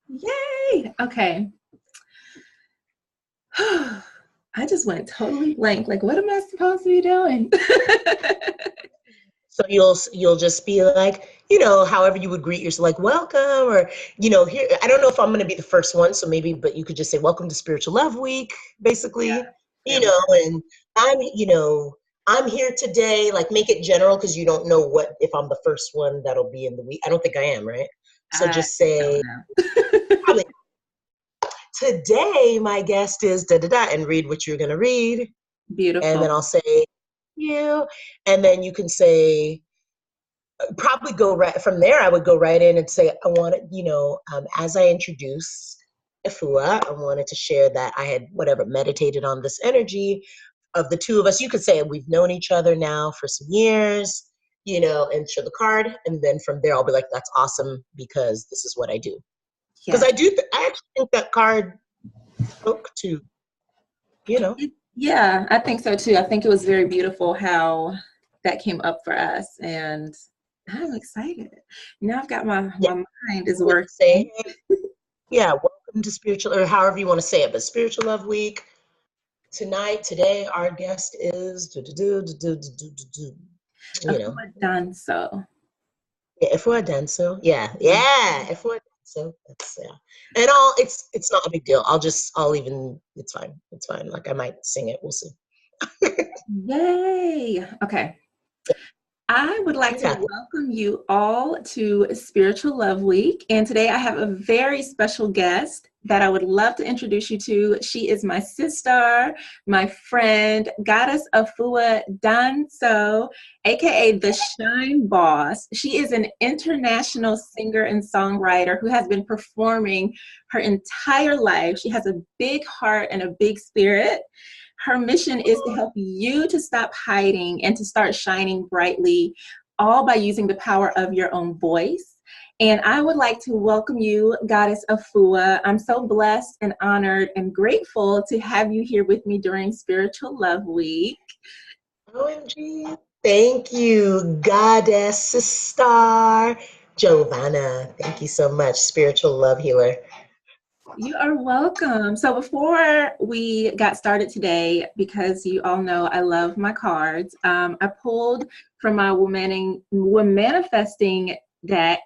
Yay! Okay. I just went totally blank. Like, what am I supposed to be doing? So you'll just be like, however you would greet yourself, like welcome, or here. I don't know if I'm going to be the first one, so maybe, but you could just say welcome to Spiritual Love Week, Yeah, basically, that works. and I'm here today. Like make it general because you don't know what if I'm the first one that'll be in the week. I don't think I am, right? So I just don't say know. probably today my guest is da da da, and read what you're going to read, and Beautiful. then I'll say you, and then you can say probably go right from there. I would go right in and say, I wanted, as I introduce Afua, I wanted to share that I had whatever meditated on this energy of the two of us. You could say we've known each other now for some years, and show the card. And then from there, I'll be like, that's awesome because this is what I do. Because Yes. I actually think that card spoke to, you know, Yeah, I think so too. I think it was very beautiful how that came up for us, and I'm excited. Now I've got yeah, my mind is would say, working. yeah, welcome to spiritual, or however you want to say it, but Spiritual Love Week. Today, our guest is, you know, Afua Danso. yeah, Afua Danso. Yeah, Mhm. yeah, Afua Danso. That's yeah. And it's not a big deal. It's fine. It's fine. Like I might sing it. We'll see. Yay. Okay. I would like You to got it. welcome you all to Spiritual Love Week. And today I have a very special guest that I would love to introduce you to. She is my sister, my friend, Goddess Afua Danso, aka the Shine Boss. She is an international singer and songwriter who has been performing her entire life. She has a big heart and a big spirit. Her mission is to help you to stop hiding and to start shining brightly, all by using the power of your own voice. And I would like to welcome you, Goddess Afua. I'm so blessed and honored and grateful to have you here with me during Spiritual Love Week. OMG. Thank you, Goddess Star Giovanna. Thank you so much, spiritual love healer. You are welcome. So before we got started today, because you all know I love my cards, I pulled from my Woman Manifesting deck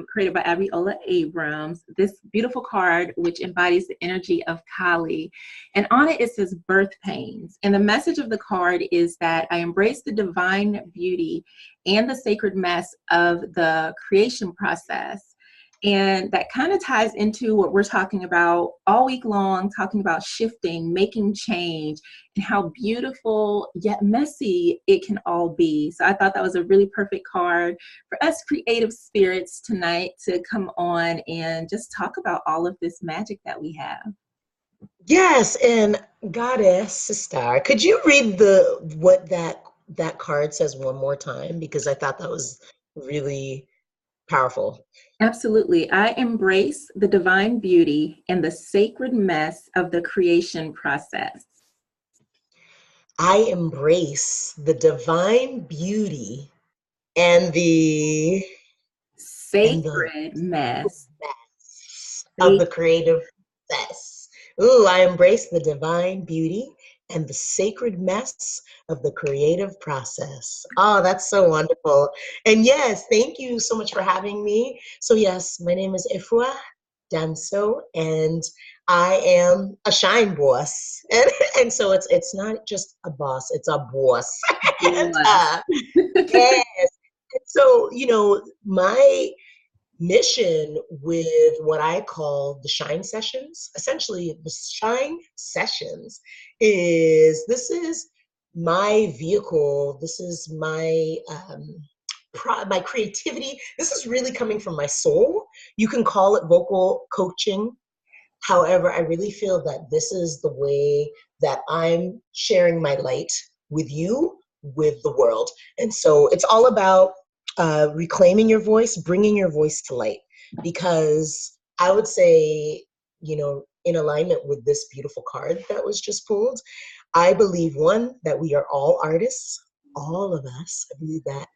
created by Aviola Abrams, this beautiful card which embodies the energy of Kali. And on it, it says birth pains. And the message of the card is that I embrace the divine beauty and the sacred mess of the creation process. And that kind of ties into what we're talking about all week long, talking about shifting, making change, and how beautiful yet messy it can all be. So I thought that was a really perfect card for us creative spirits tonight to come on and just talk about all of this magic that we have. Yes, and Goddess Star. Could you read the what that card says one more time? Because I thought that was really powerful. Absolutely. I embrace the divine beauty and the sacred mess of the creation process. I embrace the divine beauty and the Sacred mess. mess of the creative process. Ooh, I embrace the divine beauty and the sacred mess of the creative process. Oh, that's so wonderful. And yes, thank you so much for having me. So yes, my name is Afua Danso, and I am a shine boss. And so it's not just a boss, it's a boss. and Yes. yes. And so, my mission with what I call the Shine Sessions. Essentially, the Shine Sessions this is my vehicle. This is my creativity. This is really coming from my soul. You can call it vocal coaching. However, I really feel that this is the way that I'm sharing my light with you, with the world. And so it's all about reclaiming your voice, bringing your voice to light. Because I would say, in alignment with this beautiful card that was just pulled, I believe one, that we are all artists, all of us. I believe that,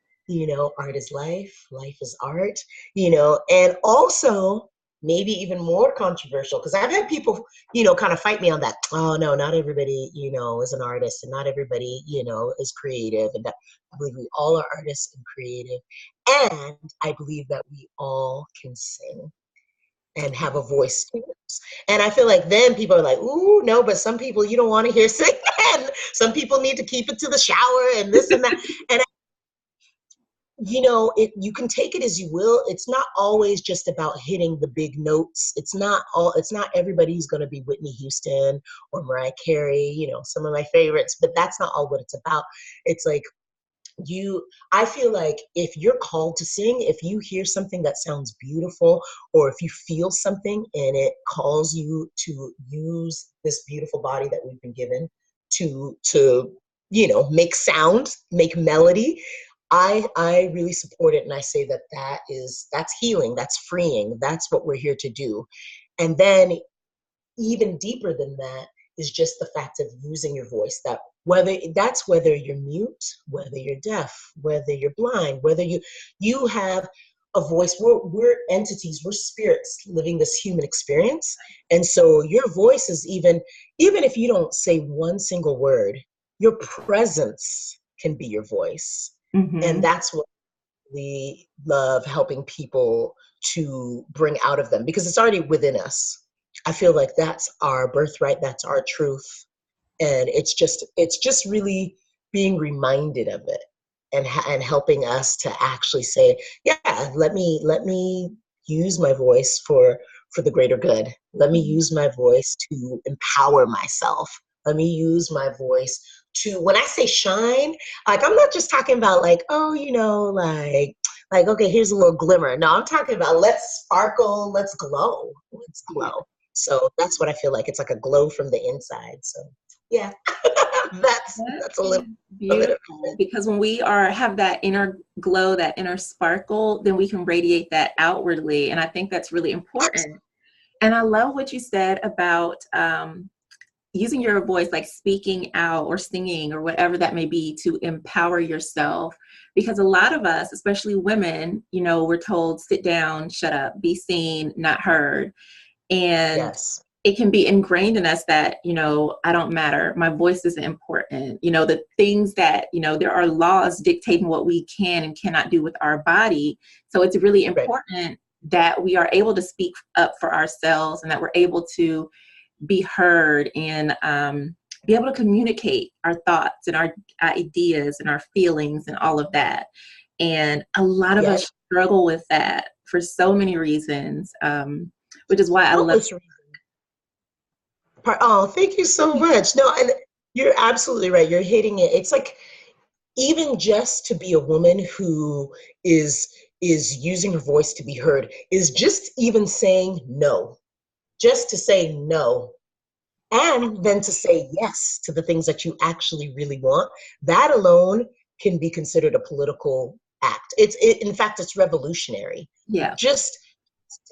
art is life, life is art, and also maybe even more controversial, because I've had people, kind of fight me on that. Oh no, not everybody, is an artist, and not everybody, is creative. And that I believe we all are artists and creative. And I believe that we all can sing and have a voice. And I feel like then people are like, ooh, no, but some people you don't want to hear sing. And some people need to keep it to the shower and this and that. And you can take it as you will. It's not always just about hitting the big notes. It's not everybody who's going to be Whitney Houston or Mariah Carey, some of my favorites, but that's not all what it's about. It's like I feel like if you're called to sing, if you hear something that sounds beautiful, or if you feel something and it calls you to use this beautiful body that we've been given to make sound, make melody, I really support it, and I say that's healing, that's freeing, that's what we're here to do. And then even deeper than that is just the fact of using your voice, that whether you're mute, whether you're deaf, whether you're blind, whether you have a voice. We're entities, we're spirits living this human experience. And so your voice is even if you don't say one single word, your presence can be your voice. Mm-hmm. And that's what we love helping people to bring out of them, because it's already within us. I feel like that's our birthright, that's our truth. And it's just really being reminded of it, and helping us to actually say, yeah, let me use my voice for the greater good. Let me use my voice to empower myself. Let me use my voice to, when I say shine, like I'm not just talking about like, oh, like, okay, here's a little glimmer. No, I'm talking about let's sparkle, let's glow. So that's what I feel like. It's like a glow from the inside. So yeah, that's a little beautiful. bit. Because when we have that inner glow, that inner sparkle, then we can radiate that outwardly. And I think that's really important. And I love what you said about using your voice, like speaking out or singing or whatever that may be, to empower yourself. Because a lot of us, especially women, we're told, sit down, shut up, be seen, not heard. And yes, it can be ingrained in us that, I don't matter. My voice isn't important. The things that, there are laws dictating what we can and cannot do with our body. So it's really important that we are able to speak up for ourselves, and that we're able to be heard, and be able to communicate our thoughts and our ideas and our feelings and all of that. And a lot of us struggle with that for so many reasons, which is why I love it. Oh, thank you so much. No, and you're absolutely right. You're hitting it. It's like, even just to be a woman who is using her voice to be heard, is just even saying no. Just to say no, and then to say yes to the things that you actually really want. That alone can be considered a political act. In fact, it's revolutionary. Yeah. Just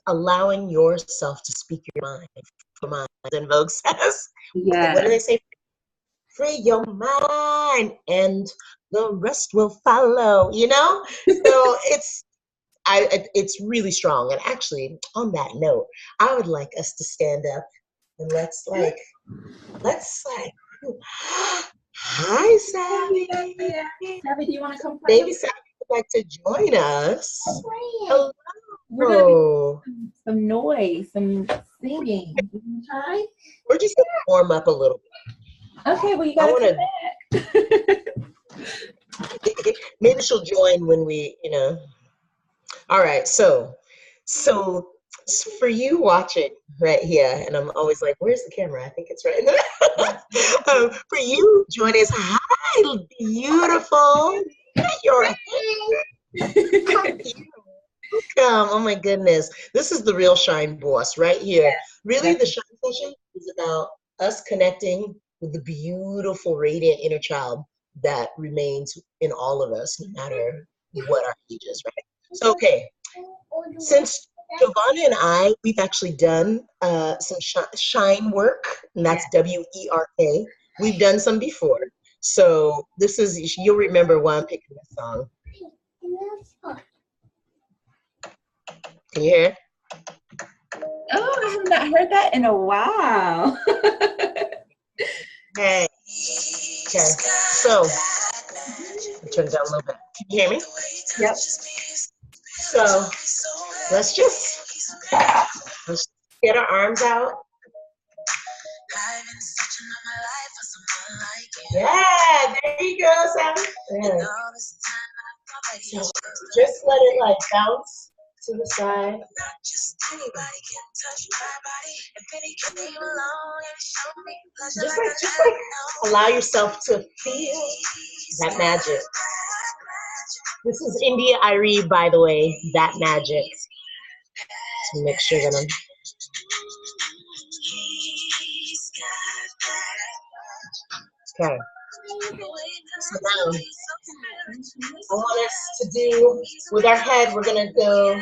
allowing yourself to speak your mind. For mind, and Vogue says, what do they say? Free your mind and the rest will follow, So it's really strong. And actually, on that note, I would like us to stand up and let's hi, Savvi. Savvi, do you want to come play? Baby Savvi would like to join us. Hello. We're going to do some noise, some singing. You want to try? We're just going to warm up a little bit. Okay, well, you got to come back. Maybe she'll join when we, All right, so for you watching right here, and I'm always like, where's the camera? I think it's right in there. For you joining us, hi, beautiful. Your hair. Welcome. Oh my goodness. This is the real Shine Boss right here. Yeah, really, the Shine session is about us connecting with the beautiful, radiant inner child that remains in all of us, no matter what our age is, right? So, okay, since Giovanna and I, we've actually done some shine work, and that's W-E-R-K. We've done some before. So this is, you'll remember why I'm picking this song. Can you hear it? I have not heard that in a while. Hey. Okay. So, turn it down a little bit. Can you hear me? Yep. So, let's get our arms out. Yeah, there you go, Savvi. Yeah. So just let it like bounce to the side. Just like allow yourself to feel that magic. This is India Irie, by the way, that magic. To make sure that I'm. Okay. So now, I want us to do, with our head, we're going to go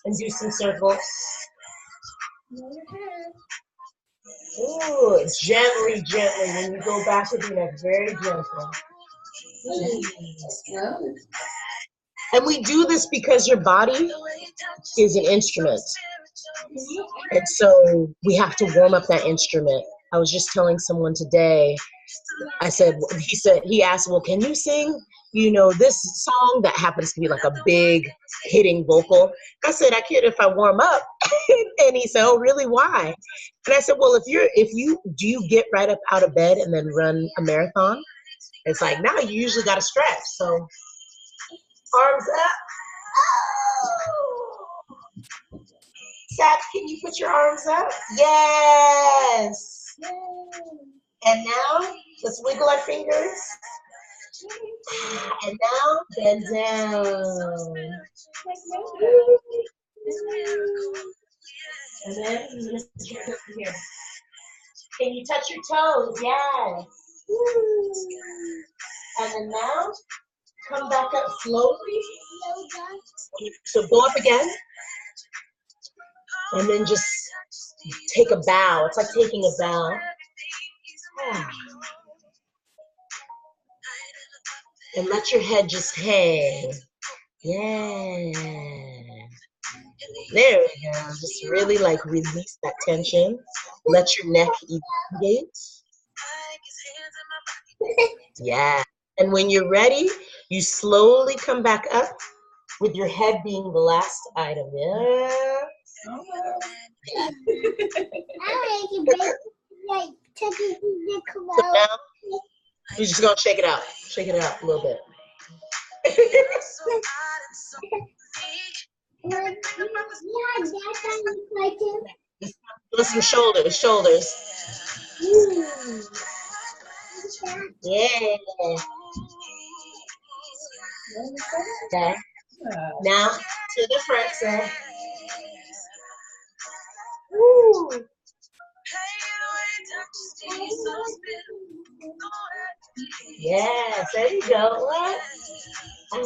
and do some circles. Ooh, gently, gently. When you go back with your neck, very gentle. And we do this because your body is an instrument. And so we have to warm up that instrument. I was just telling someone today, he asked, well, can you sing, this song that happens to be like a big hitting vocal? I said, I could if I warm up. And he said, oh, really? Why? And I said, well, do you get right up out of bed and then run a marathon? It's like, now you usually got to stretch. So arms up. Oh. Seth, can you put your arms up? Yes. And now, let's wiggle our fingers. And now, bend down. And then you just get up here. Can you touch your toes? Yes. And then now, come back up slowly. So go up again. And then just take a bow. It's like taking a bow. And let your head just hang. Yeah. There we go. Just really like release that tension. Let your neck elongate. Yeah. And when you're ready, you slowly come back up with your head being the last item. Yeah. So now, you're just going to shake it out. Shake it out a little bit. Listen, shoulders. Yeah. Okay. Now to the front side. Woo. Yes, there you go. What? Go,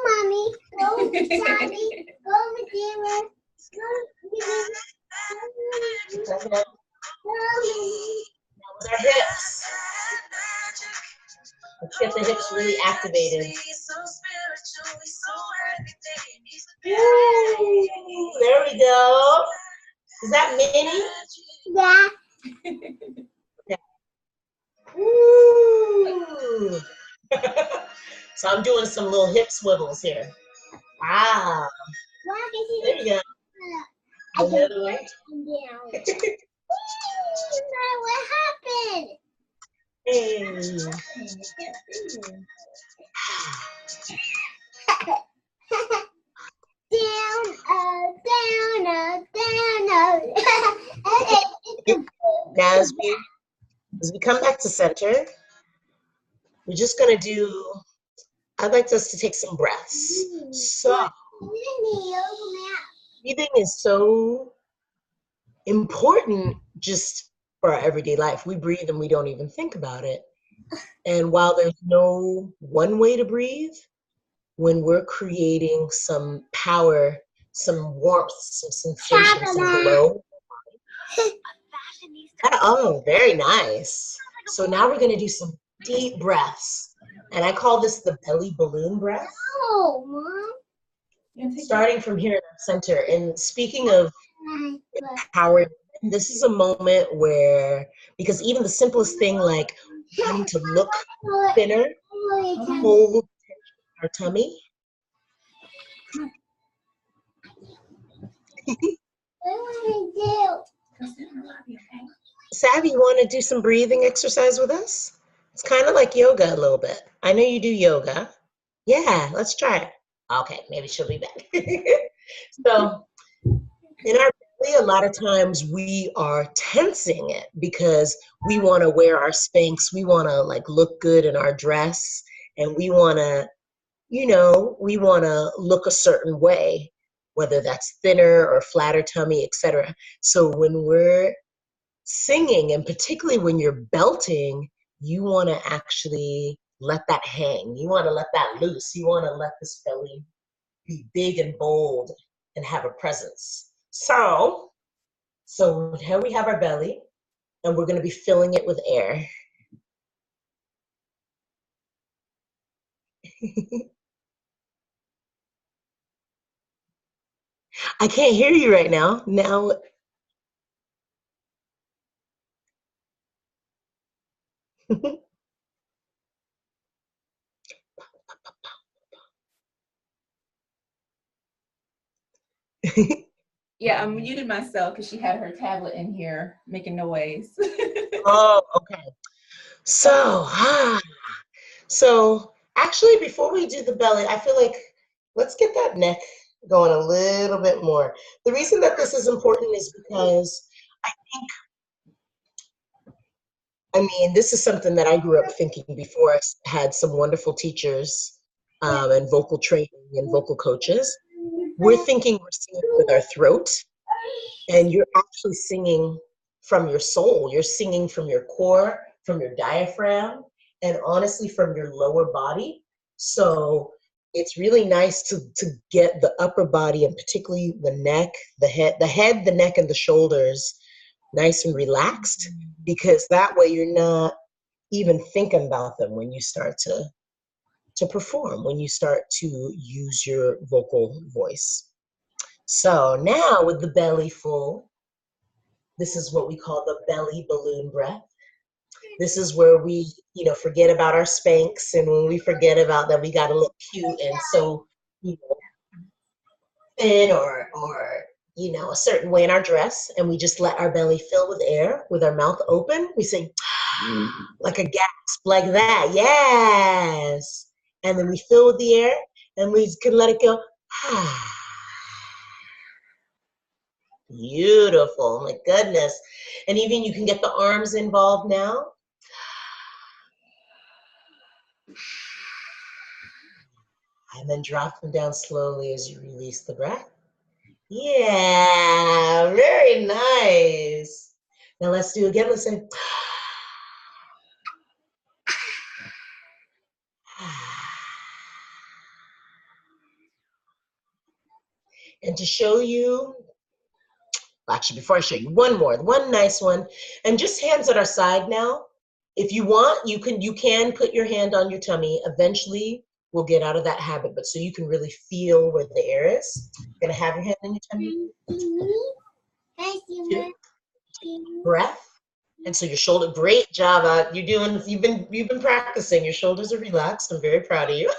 mommy. Go, daddy. Go, Medina. Go. With our hips. Let's get the hips really activated. Woo. There we go. Is that Minnie? Yeah. Okay. Woo. So I'm doing some little hip swivels here. Wow. There you go. Another way. What happened? Hey. Down. Now as we come back to center, we're just gonna do, I'd like us to take some breaths. So breathing is so important just for our everyday life. We breathe and we don't even think about it. And while there's no one way to breathe, when we're creating some power, some warmth, some sensation, some glow. Oh, very nice. So now we're gonna do some deep breaths. And I call this the belly balloon breath. Oh, Mom. Starting from here in the center. And speaking of empowering. This is a moment where, because even the simplest thing like wanting to look thinner, hold our tummy. Savvi, you want to do some breathing exercise with us? It's kind of like yoga a little bit. I know you do yoga. Yeah, let's try it. Okay, maybe she'll be back. So in our belly, a lot of times we are tensing it because we want to wear our Spanx. We want to like look good in our dress, and we want to, we want to look a certain way, whether that's thinner or flatter tummy, etc. So when we're singing, and particularly when you're belting, you want to actually let that hang. You want to let that loose. You want to let this belly be big and bold and have a presence. So here we have our belly, and we're going to be filling it with air. I can't hear you right now. Now. Yeah, I muted myself because she had her tablet in here making noise. Oh, okay. So actually, before we do the belly, I feel like let's get that neck going a little bit more. The reason that this is important is because this is something that I grew up thinking before I had some wonderful teachers and vocal training and vocal coaches. We're thinking we're singing with our throat, and you're actually singing from your soul. You're singing from your core, from your diaphragm, and honestly from your lower body. So it's really nice to get the upper body, and particularly the neck, the head, the neck, and the shoulders nice and relaxed, because that way you're not even thinking about them when you start to perform, when you start to use your vocal voice. So now with the belly full, this is what we call the belly balloon breath. This is where we, forget about our Spanx, and when we forget about that, we got to look cute and so, thin or a certain way in our dress, and we just let our belly fill with air with our mouth open. We sing like a gasp, like that. Yes. And then we fill with the air, and we can let it go. Beautiful, my goodness. And even you can get the arms involved now. And then drop them down slowly as you release the breath. Yeah, very nice. Now let's do it again. Let's say, and to show you, actually, before I show you one nice one, and just hands at our side now. If you want, you can put your hand on your tummy. Eventually, we'll get out of that habit, but so you can really feel where the air is. You're gonna have your hand on your tummy. Breath. And so your shoulder, great job. You've been practicing. Your shoulders are relaxed. I'm very proud of you.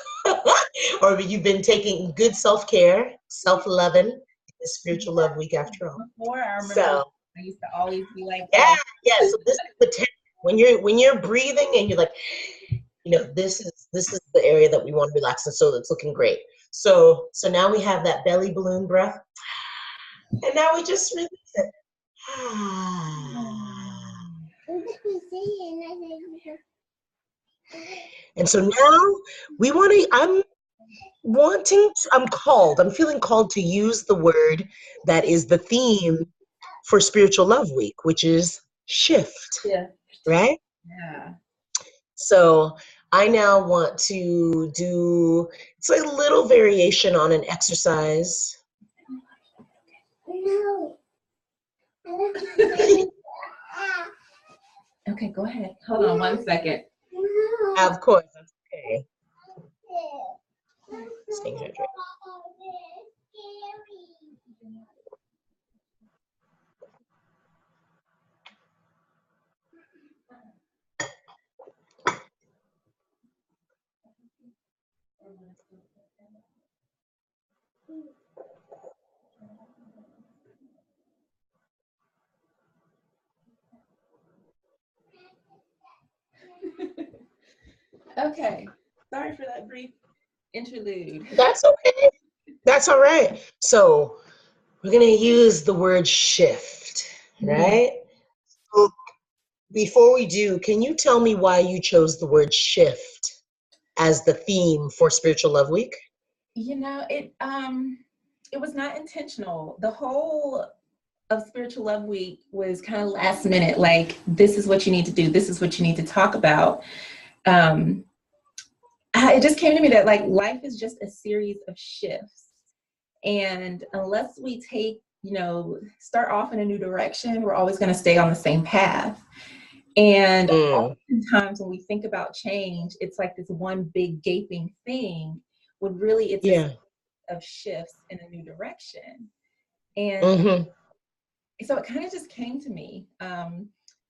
Or you've been taking good self-care, self-loving, spiritual love week after all. Before, I remember I used to always be like, yeah. So this is the tension. When you're breathing and you're like, this is the area that we want to relax, and so it's looking great. So now we have that belly balloon breath, and now we just release it. And so now I'm feeling called to use the word that is the theme for Spiritual Love Week, which is shift. Yeah. Right? Yeah. So I now want to do, it's a little variation on an exercise. Okay, go ahead. Hold on 1 second. Of course, that's okay. Staying hydrated. Okay, sorry for that brief interlude. That's okay. That's all right. So we're gonna use the word shift, right? So before we do, can you tell me why you chose the word shift as the theme for Spiritual Love Week? You know, it was not intentional. The whole of Spiritual Love Week was kind of last minute, like, this is what you need to do, this is what you need to talk about. It just came to me that, like, life is just a series of shifts. And unless we start off in a new direction, we're always going to stay on the same path. And oftentimes when we think about change, it's like this one big gaping thing, when really it's a series of shifts in a new direction. And so it kind of just came to me,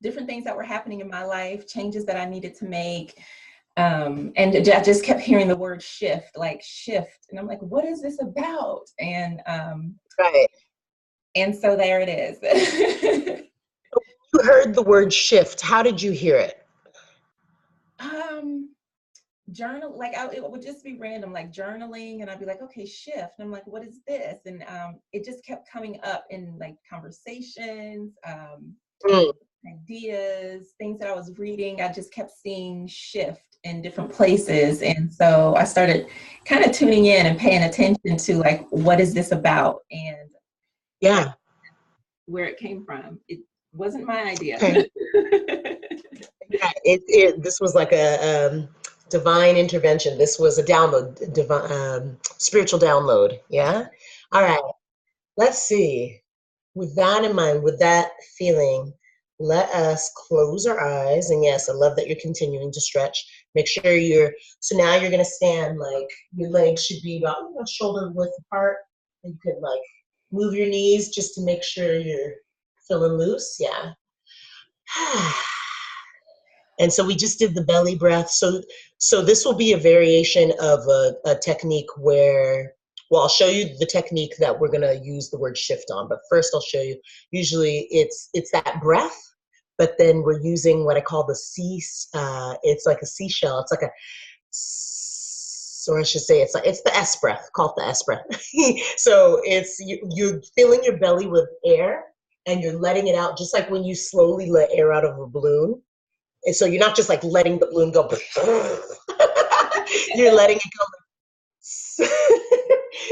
different things that were happening in my life, changes that I needed to make. And I just kept hearing the word shift, like shift. And I'm like, what is this about? And and so there it is. You heard the word shift. How did you hear it? Journal, like it would just be random, like journaling, and I'd be like, okay, shift. And I'm like, what is this? And it just kept coming up in like conversations, ideas, things that I was reading. I just kept seeing shift in different places. And so I started kind of tuning in and paying attention to, like, what is this about? And where it came from. It wasn't my idea. Okay. This was like a divine intervention. This was a download, spiritual download. Yeah. All right. Let's see. With that in mind, with that feeling, let us close our eyes. And yes, I love that you're continuing to stretch. Make sure so now you're going to stand, like, your legs should be about shoulder width apart. And you can, like, move your knees just to make sure you're feeling loose. Yeah. And so we just did the belly breath. So this will be a variation of a technique where, well, I'll show you the technique that we're gonna use the word shift on, but first I'll show you, usually it's that breath, but then we're using what I call the it's like a seashell. It's like or I should say it's the S breath, call it the S breath. So it's, you're filling your belly with air and you're letting it out, just like when you slowly let air out of a balloon. And so you're not just like letting the balloon go. You're letting it go.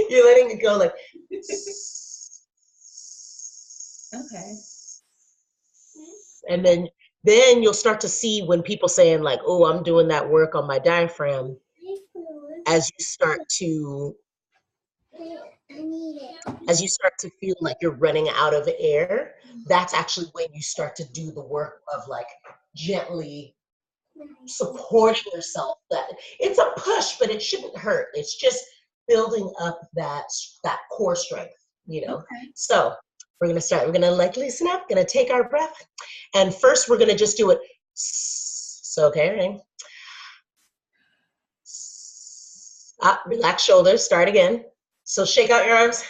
You're letting it go like. Okay. And then you'll start to see when people saying, like, oh, I'm doing that work on my diaphragm. As you start to feel like you're running out of air, that's actually when you start to do the work of, like, gently supporting yourself. That it's a push, but it shouldn't hurt. It's just building up that core strength, Okay. So we're going to start. We're going to, like, loosen up, going to take our breath. And first we're going to just do it. So, okay, ready? Relax shoulders, start again. So shake out your arms,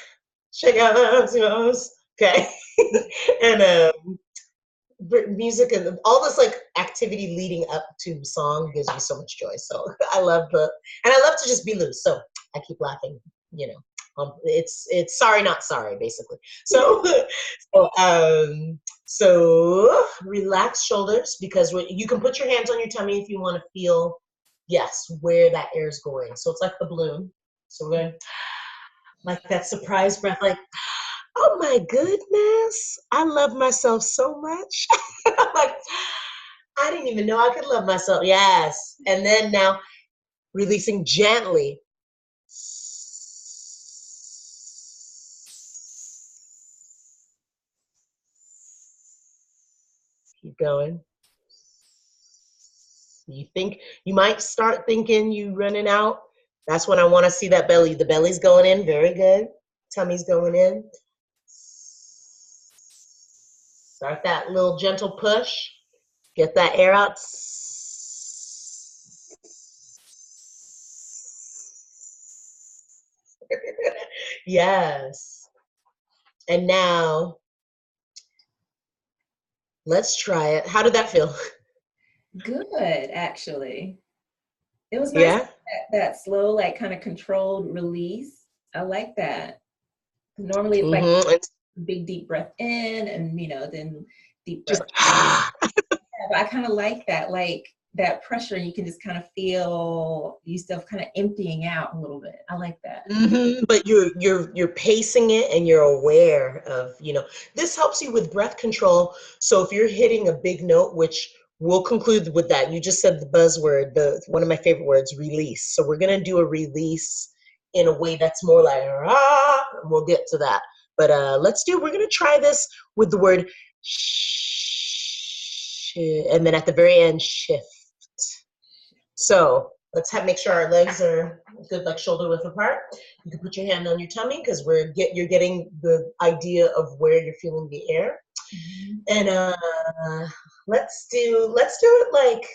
shake out your arms. Okay. And music and all this, like, activity leading up to song gives me so much joy. So I love to just be loose. So I keep laughing, it's sorry, not sorry, basically. So so relax shoulders, because you can put your hands on your tummy if you want to feel, yes, where that air is going. So it's like the balloon. So we're going like that surprise breath, like, oh my goodness, I love myself so much. Like, I didn't even know I could love myself. Yes. And then now releasing gently. Keep going. You might start thinking you running out. That's when I want to see that belly. The belly's going in. Very good. Tummy's going in. Start that little gentle push. Get that air out. Yes. And now let's try it. How did that feel? Good, actually. It was nice Yeah. that slow, like kind of controlled release. I like that. Normally it's like Mm-hmm. It's big deep breath in and then deep just breath. Yeah, but I kind of like that pressure. You can just kind of feel yourself kind of emptying out a little bit. I like that. But you're pacing it and you're aware of, this helps you with breath control. So if you're hitting a big note, which we'll conclude with that, you just said the buzzword, one of my favorite words, release. So we're gonna do a release in a way that's more like ah, and we'll get to that. But we're gonna try this with the word sh, and then at the very end, shift. So let's make sure our legs are good, like shoulder width apart. You can put your hand on your tummy because you're getting the idea of where you're feeling the air. And let's do it like,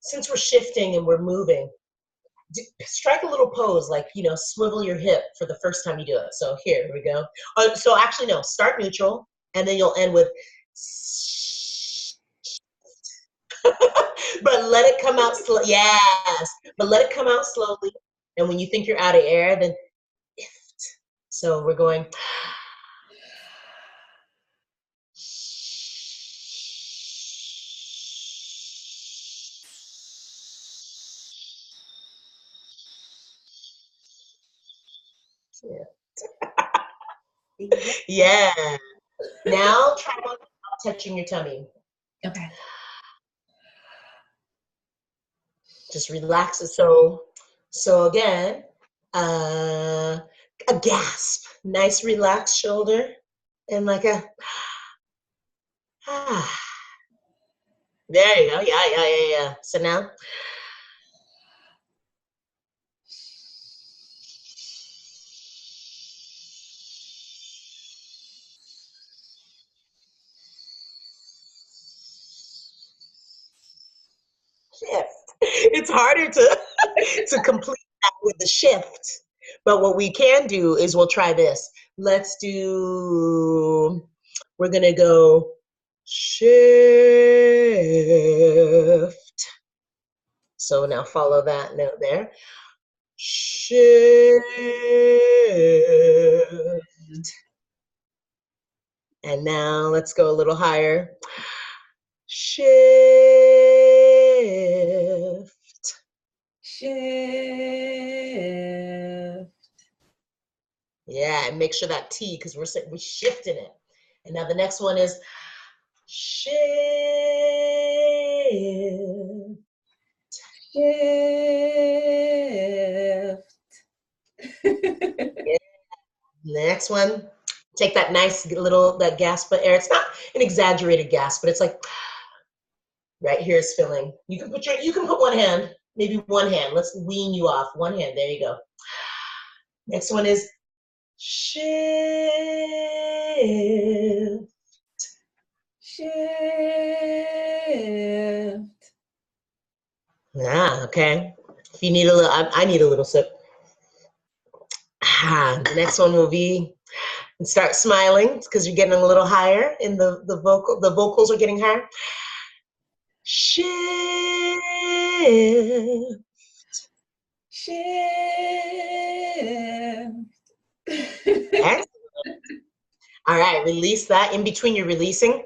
since we're shifting and we're moving, strike a little pose, like swivel your hip for the first time you do it. So here we go. So actually no, start neutral, and then you'll end with. But let it come out slow. Yes, but let it come out slowly. And when you think you're out of air, then ift. So we're going. Yeah. Now try one without touching your tummy. Okay. Just relax it. So again, a gasp, nice relaxed shoulder, and like a ah. There you go. Yeah. So now. Shift. It's harder to complete that with the shift. But what we can do is we'll try this. We're going to go shift. So now follow that note there. Shift. And now let's go a little higher. Shift. Shift. Yeah, and make sure that T, because we're shifting it. And now the next one is shift. Shift. Yeah. The next one, take that nice that gasp of air. It's not an exaggerated gasp, but it's like right here is filling. You can put one hand, maybe one hand. Let's wean you off. One hand. There you go. Next one is shift. Shift. Okay. If you need a little, I need a little sip. The next one will be, and start smiling because you're getting a little higher in the vocal. The vocals are getting higher. Shift. Shift. Excellent. All right, release that. In between, you're releasing,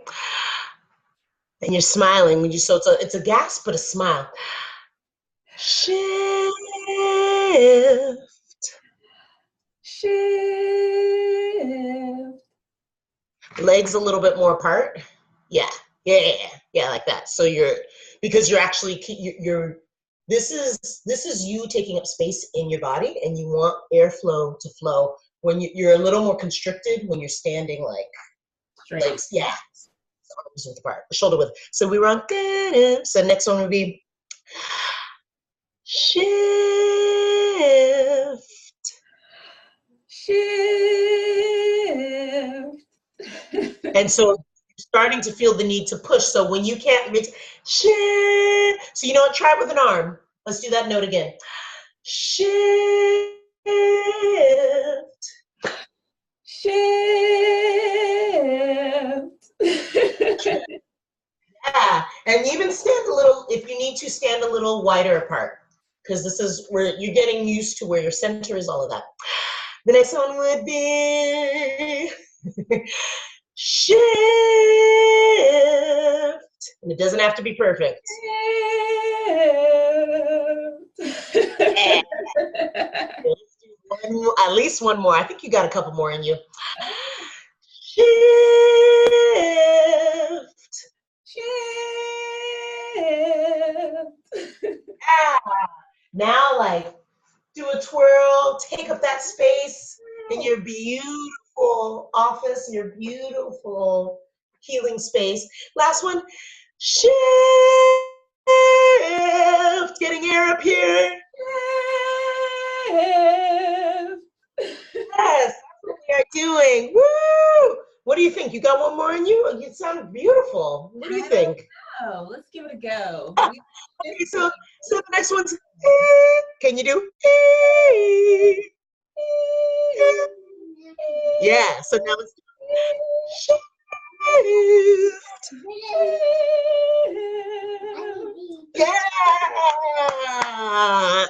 and you're smiling. It's a gasp, but a smile. Shift. Shift. Legs a little bit more apart. Yeah, like that. So because you're actually this is you taking up space in your body, and you want airflow to flow when you're a little more constricted when you're standing, like Straight. legs, yeah, arms width apart, shoulder width. So we were on good. So next one would be shift. Shift. And so you're starting to feel the need to push. So when you can't reach, shift. So you know what? Try it with an arm. Let's do that note again. Shift. Yeah, and even stand a little, if you need to, stand a little wider apart, because this is where you're getting used to where your center is, all of that. The next one would be shift. And it doesn't have to be perfect. Yeah. Let's do one more, at least one more. I think you got a couple more in you. Shift. Yeah. Now, like, do a twirl, take up that space in your beautiful office, your beautiful healing space. Last one, shift, getting air up here. Yes, that's what we are doing. Woo! What do you think? You got one more in you? You sound beautiful. What do you think? Oh, let's give it a go. Okay, so the next one's, can you do? Yeah, so now let's do shift. Yeah,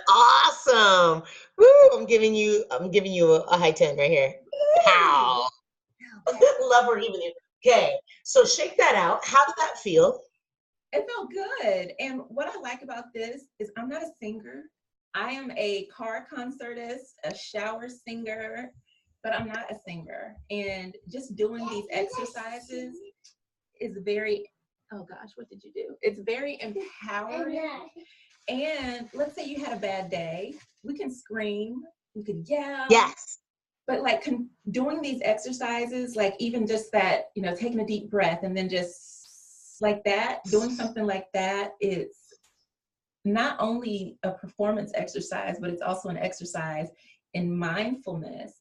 awesome. Woo, I'm giving you a high 10 right here. Pow. Love working with you. Okay, so shake that out. How did that feel? It felt good. And what I like about this is I'm not a singer. I am a car concertist, a shower singer, but I'm not a singer. And just doing these exercises is very, oh gosh, what did you do? It's very empowering. And let's say you had a bad day, we can scream, we could yell. Yes. But like doing these exercises, like even just that, you know, taking a deep breath and then just like that, doing something like that is not only a performance exercise, but it's also an exercise in mindfulness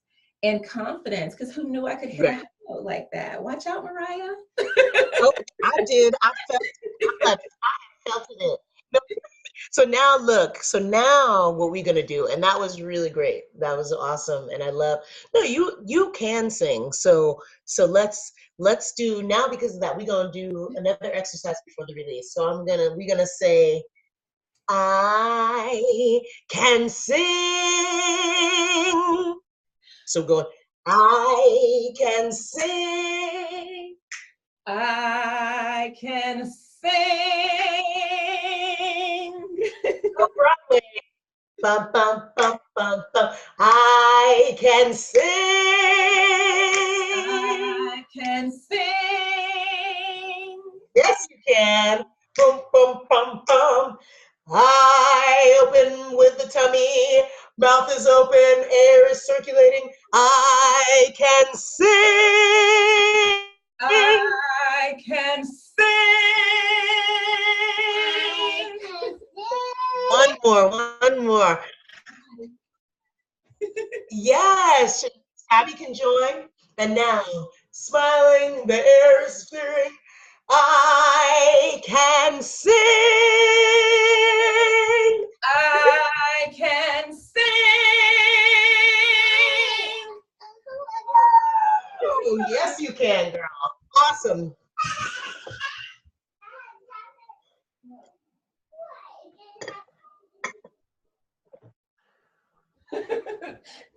and confidence. Because who knew I could hit a high note like that? Watch out, Mariah. Oh, I did. I felt it. No. So now look, so now what we're gonna do, and that was really great. That was awesome. And I love, no, you can sing. So let's do now, because of that, we're gonna do another exercise before the release. So we're gonna say, I can sing. So going, I can sing. I can sing. Go Broadway. Bum, bum, bum, bum, bum. I can sing. I can sing. Yes, you can. Boom, boom, bum, bum. I open with the tummy. Mouth is open. Air is circulating. I can sing. I can sing. One more. Yes, Savvi can join. And now, smiling, the air is clearing. I can sing. I can sing. Oh, yes, you can, girl. Awesome.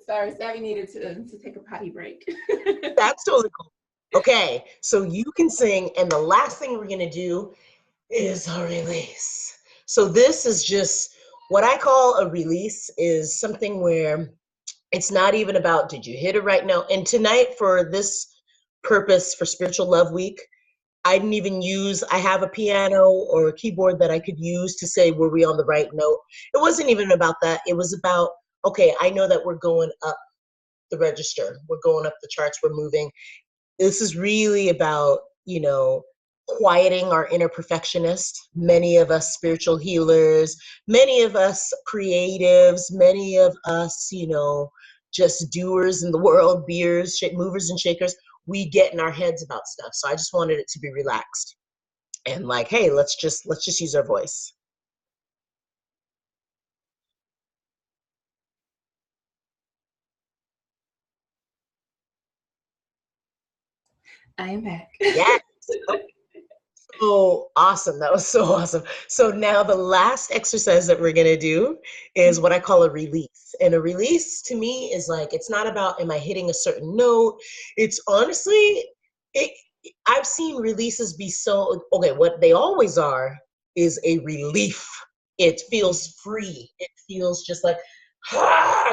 Sorry, Savvi needed to take a potty break. That's totally cool. Okay, so you can sing, and the last thing we're gonna do is a release. So this is just what I call a release, is something where it's not even about, did you hit it right now? And tonight, for this purpose, for Spiritual Love Week, I didn't even use, I have a piano or a keyboard that I could use to say, were we on the right note? It wasn't even about that. It was about, okay, I know that we're going up the register. We're going up the charts. We're moving. This is really about, quieting our inner perfectionist. Many of us spiritual healers, many of us creatives, many of us, just doers in the world, beers, movers and shakers. We get in our heads about stuff. So I just wanted it to be relaxed and like, hey, let's just use our voice. I am back. Yes. Oh, awesome. That was so awesome. So now the last exercise that we're going to do is what I call a release. And a release to me is like, it's not about, am I hitting a certain note? It's honestly, it, I've seen releases be so, okay, what they always are is a relief. It feels free. It feels just like,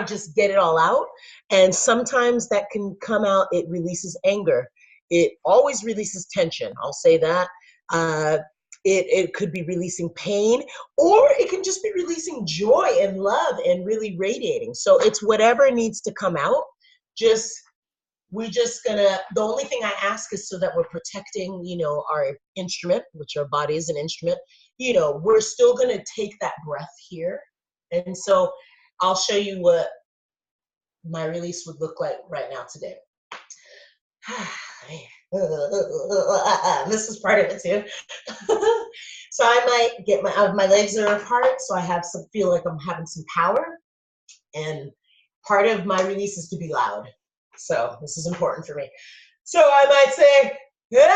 just get it all out. And sometimes that can come out, it releases anger. It always releases tension. I'll say that. Uh, it could be releasing pain, or it can just be releasing joy and love and really radiating. So it's whatever needs to come out. We're just gonna, the only thing I ask is so that we're protecting, our instrument, which our body is an instrument, we're still gonna take that breath here. And so I'll show you what my release would look like right now today. This is part of it too. So I might get my legs are apart, so I feel like I'm having some power. And part of my release is to be loud. So this is important for me. So I might say, woo!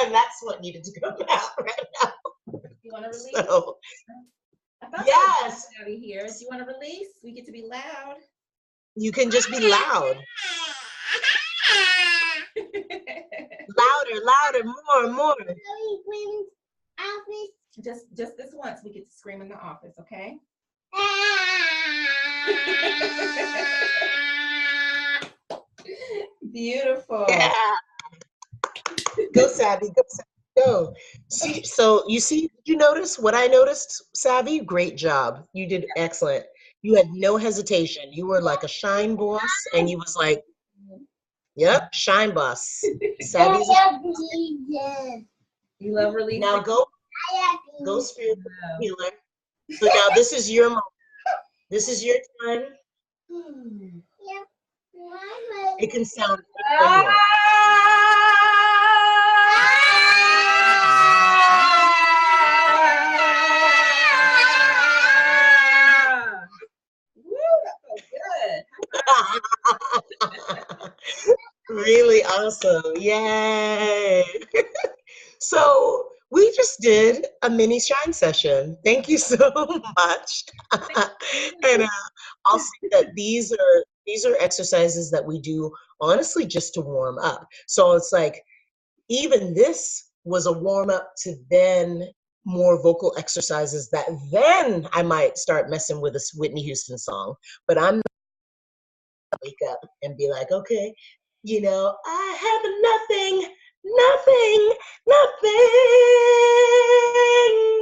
And that's what needed to come out right now. You want to release? So, I thought yes. out of here. Do you want to release? We get to be loud. You can just be loud. Louder, louder, more. Just this once. We get to scream in the office, okay? Beautiful. Yeah. Go, Savvi. Go. See, so did you notice what I noticed, Savvi? Great job. You did excellent. You had no hesitation. You were like a shine boss, and you was like, yep, shine boss. Savvi's You love releasing. Now go spirit healer. So now this is your moment. This is your time. It can sound different. Really awesome. Yay. So we just did a mini shine session. Thank you so much. And I'll say that these are exercises that we do honestly just to warm up. So it's like even this was a warm up to then more vocal exercises that then I might start messing with a Whitney Houston song. But I'm not gonna wake up and be like, okay, I have nothing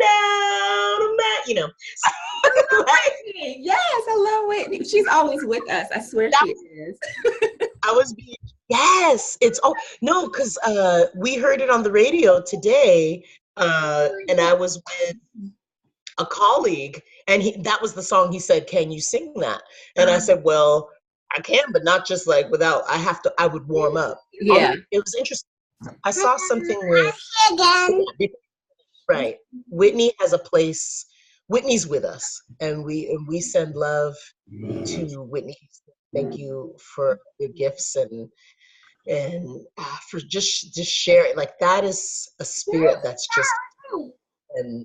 down, Yes, I love Whitney. She's always with us. I swear she is. Yes, no, because we heard it on the radio today, and I was with a colleague, and that was the song. He said, can you sing that? And I said, well, I can, but not just like without, I would warm up. Yeah. It was interesting. I saw something where, right, Whitney has a place, Whitney's with us, and we send love to Whitney. Thank you for your gifts and for just sharing. Like that is a spirit that's just, and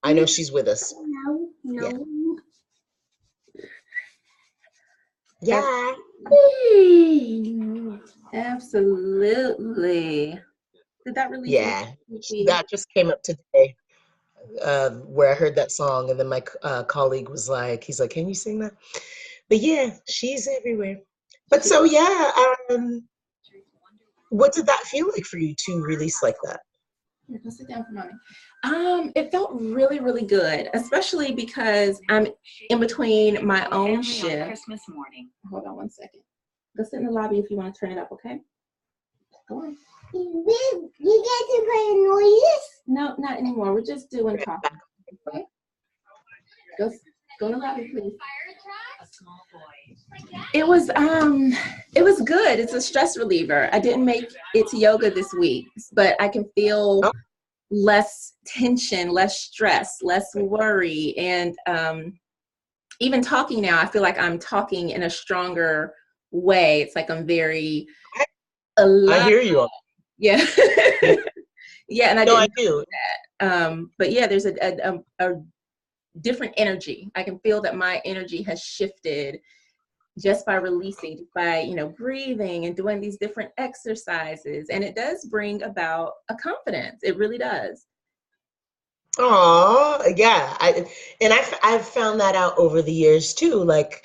I know she's with us. No. Yeah. Absolutely. Did that really? Yeah. That just came up today, where I heard that song, and then my colleague was like, he's like, can you sing that? But yeah, she's everywhere. But so yeah, what did that feel like for you to release like that? Here, go sit down for mommy. It felt really, really good, especially because I'm in between my own shift. Christmas morning. Hold on one second. Go sit in the lobby if you want to turn it up, okay? Go on. You get to play noises? No, not anymore. We're just doing talking. Okay? Go in the lobby, please. It was good. It's a stress reliever. I didn't make it to yoga this week, but I can feel less tension, less stress, less worry. And even talking now, I feel like I'm talking in a stronger way. It's like I'm very alive. I hear you. Yeah. Yeah, and I no, didn't I do. That. But yeah, there's a different energy. I can feel that my energy has shifted just by releasing, just by, breathing and doing these different exercises. And it does bring about a confidence. It really does. Oh, yeah. I've found that out over the years too. Like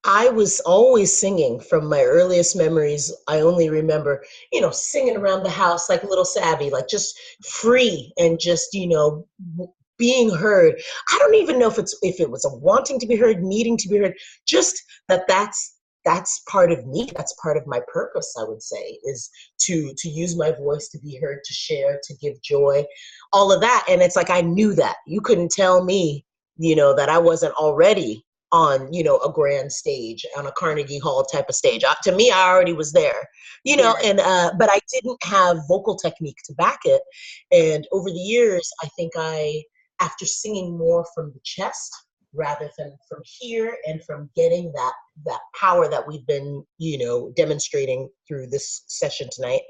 I was always singing from my earliest memories. I only remember, singing around the house like little Savvi, like just free and just, being heard. I don't even know if it was a wanting to be heard, needing to be heard, just that's part of me. That's part of my purpose, I would say, is to use my voice to be heard, to share, to give joy, all of that. And it's like I knew that. You couldn't tell me, that I wasn't already on, a grand stage, on a Carnegie Hall type of stage. To me, I already was there, and but I didn't have vocal technique to back it. And over the years, I think after singing more from the chest rather than from here, and from getting that power that we've been, demonstrating through this session tonight,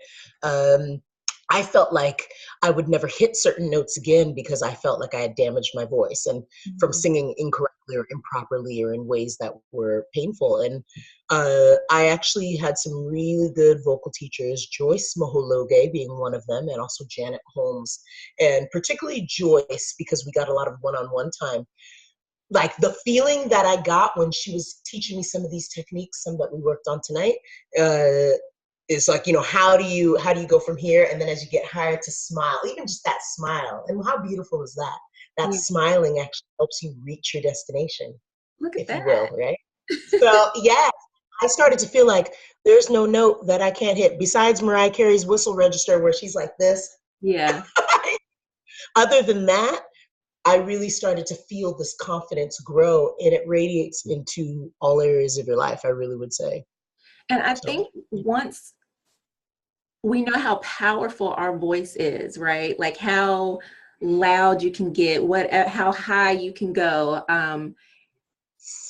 I felt like I would never hit certain notes again because I felt like I had damaged my voice, and from singing incorrectly or improperly or in ways that were painful. And I actually had some really good vocal teachers, Joyce Mahologe being one of them, and also Janet Holmes, and particularly Joyce, because we got a lot of one-on-one time. Like the feeling that I got when she was teaching me some of these techniques, some that we worked on tonight, is like, how do you go from here? And then as you get higher, to smile, even just that smile. And how beautiful is that? That smiling actually helps you reach your destination. Look at if that. you will, right? So yeah, I started to feel like there's no note that I can't hit besides Mariah Carey's whistle register where she's like this. Yeah. Other than that, I really started to feel this confidence grow, and it radiates into all areas of your life, I really would say. And I think once we know how powerful our voice is, right? Like how loud you can get, how high you can go.